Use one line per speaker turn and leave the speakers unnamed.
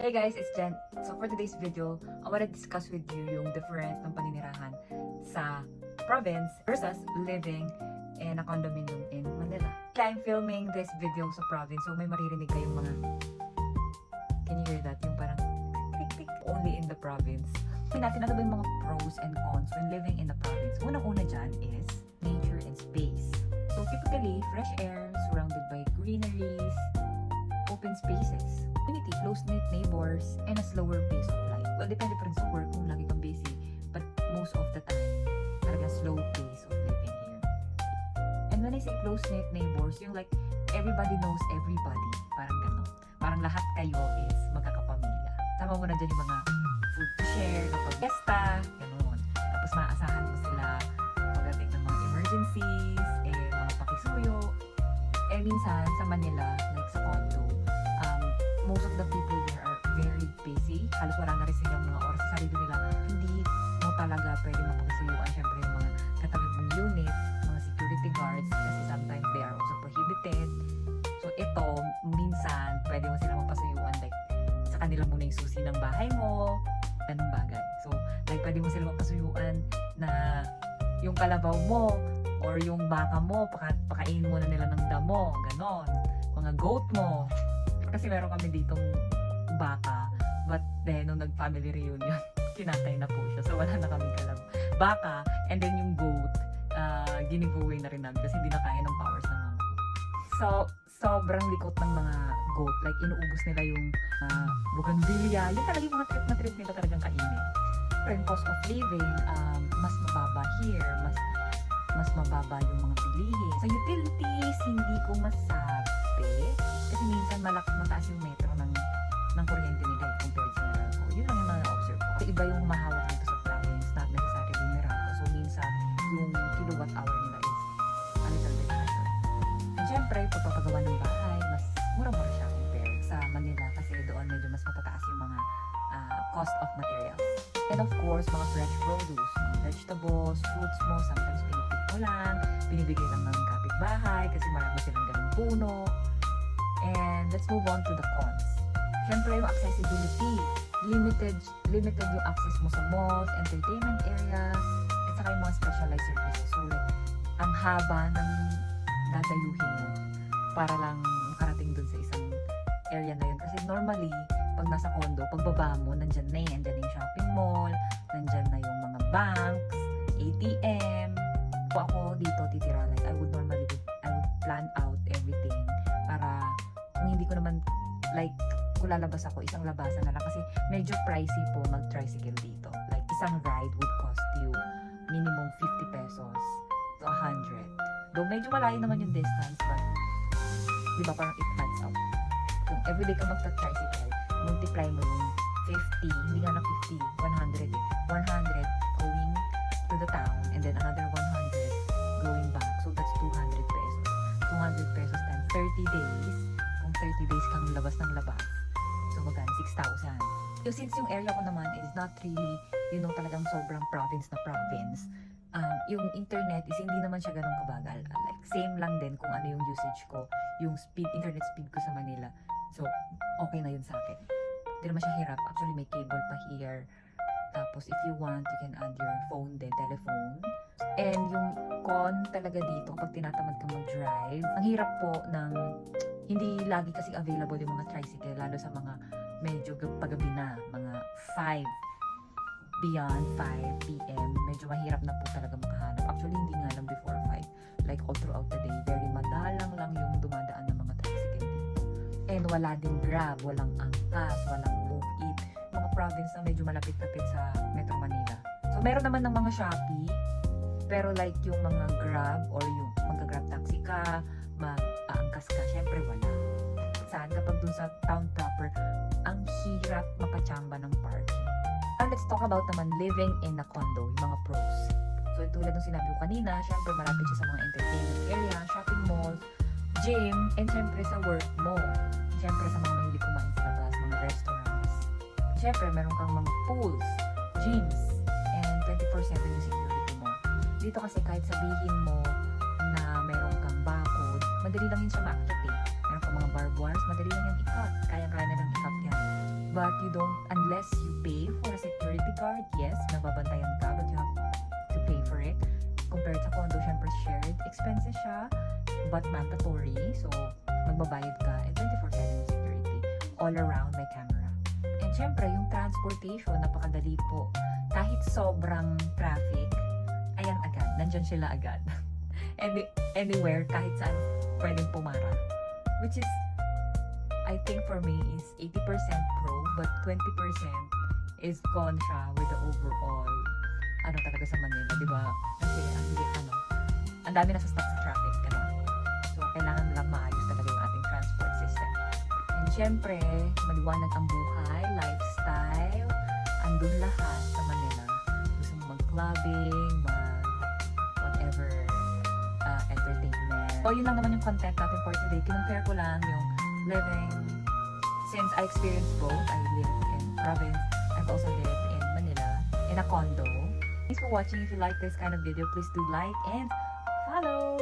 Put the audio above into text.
Hey guys, it's Jen. So for today's video, I want to discuss with you yung difference ng paninirahan sa province versus living in a condominium in Manila. I'm filming this video sa province, so may maririnig kayong mga... Can you hear that? Yung parang click-click only in the province. Tingnan natin ano ba yung mga pros and cons when living in the province. Unang-una dyan is nature and space. So typically, fresh air surrounded by greeneries, open spaces, community, close-knit neighbors, and a slower pace of life. Well, depende pa rin sa work kung lagi kang busy, but most of the time, talaga slow pace of living here. And when I say close-knit neighbors, yung like, everybody knows everybody. Parang gano'n. Parang lahat kayo is magkakapamilya. Sama mo na dyan yung mga food to share, kapag fiesta, gano'n. Tapos maaasahan mo sila pagdating ng mga emergencies, mga pakisuyo. Minsan, sa Manila, like sa condo, most of the people there are very busy. Halos wala na rin silang mga oras sa sarili nila. Hindi mo talaga pwede mapagkasuyuan. Siyempre, yung mga katabi mong unit, mga security guards, kasi sometimes they are also prohibited. So, ito, minsan, pwede mo silang mapasuyuan. Like, sa kanila muna yung susi ng bahay mo, ganung bagay. So, like, pwede mo silang mapasuyuan na yung kalabaw mo, or yung baka mo, pakainin mo na nila ng damo, ganon. Mga goat mo. Kasi meron kami ditong baka, but then, nung nag-family reunion, kinatay na po siya. So, wala na kaming baka, and then yung goat, ginigiveaway na rin namin kasi hindi na kaya ng powers ng mama ko. So, sobrang likot ng mga goat. Like, inuubos nila yung bougainvillea. Yung talaga yung mga trip na trip nila talagang kainin. Pero yung cost of living, mas mababa here. Mas mababa yung mga bilihin. Sa utilities, hindi ko masabi. Kasi minsan mataas yung metro ng kuryente nila compared sa Meralco. Yun lang yung na-observe ko. Kasi iba yung humahawak dito sa province, not necessarily yung Meralco. So minsan, yung kilowatt hour nila is a little bit higher. And syempre, pagpapagawa ng bahay, mas mura-mura siya compared sa Manila kasi doon medyo mas matataas yung mga cost of materials. And of course, mga fresh produce, mga vegetables, fruits mo, sometimes pinipit mo lang, binibigay lang ng kapitbahay kasi marami silang ganung puno. And let's move on to the cons. Siyempre yung accessibility. Limited yung access mo sa malls, entertainment areas, at saka yung mga specialized services. So like, ang haba ng dadayuhin mo para lang makarating dun sa isang area na yun. Kasi normally, pag nasa condo, pagbaba mo, nandyan na yung shopping mall, nandyan na yung mga banks, ATM. Kung ako dito titira, like I would plan out everything para kung hindi ko naman, like, kung lalabas ako, isang labasan na lang kasi medyo pricey po mag-tricycle dito. Like, isang ride would cost you minimum 50 pesos to 100. Though medyo malayo naman yung distance, but di ba parang it adds up. Kung everyday ka magta-tricycle, multiply mo yung 50, hindi nga lang 50, 100 eh. 100 going to the town, and then another 100 going back. So that's 200 pesos. 200 pesos times 30 days. Kung 30 days kang labas ng labas, so magkano? 6,000. So since yung area ko naman is not really, talagang sobrang province na province, yung internet is hindi naman siya ganun kabagal. Like, same lang din kung ano yung usage ko, yung internet speed ko sa Manila. So, okay na yun sa akin. Hindi naman siya hirap. Actually, may cable pa here. Tapos, if you want, you can add your phone din, telephone. And yung con talaga dito, kapag tinatamad ka mag-drive, ang hirap po ng hindi lagi kasing available yung mga tricycle, lalo sa mga medyo pagabi na, mga 5 beyond 5 p.m. Medyo mahirap na po talaga makahanap. Actually, hindi nga lang before 5. Like, all throughout the day, very madalang lang yung dumadaan ng mga tricycle dito. And wala din Grab, walang Angkas, walang Move It. Mga province na medyo malapit-lapit sa Metro Manila. So, meron naman ng mga Shopee, pero like yung mga Grab or yung magka-Grab taxi ka, mag-aangkas ka, syempre wala. Saan kapag dun sa town proper, ang hirap makachamba ng parking. And let's talk about naman living in a condo, yung mga pros. So, tulad ng sinabi ko kanina, syempre malapit siya sa mga entertainment area, shopping malls, gym, and syempre sa work mo. Syempre sa mga mahilig kumain sa labas, mga restaurants. Syempre, meron kang mga pools, gyms, and 24/7 yung security mo. Dito kasi kahit sabihin mo na meron kang bakod, madali lang yun siya ma-activate. Meron kang mga barbed wires, madali lang yung ikat. Kaya-kaya na lang ikat yan. but you don't, unless you pay for a security guard, yes, nababantayan ka, but you have to pay for it. Compared sa condo, syempre shared expenses siya, but mandatory, so magbabayad ka, and 24/7 security, all around may camera. And syempre, yung transportation, napakadali po. Kahit sobrang traffic, ayan agad, nandyan sila agad. Anywhere, kahit saan, pwedeng pumara. Which is, I think for me, is 80% pro, but 20% is con siya with the overall, talaga sa Manila, di ba? Kasi, ang dami nasa stuck sa traffic, So, kailangan lang maayos talaga yung ating transport system. And syempre, maliwanag ang buhay, lifestyle, andun lahat sa Manila. Gusto mo mag-clubbing, whatever, entertainment. So, yun lang naman yung content natin for today. Kinumpare ko lang yung living, since I experienced both. I live in province, I've also lived in Manila, in a condo. Thanks for watching. If you like this kind of video, please do like and follow!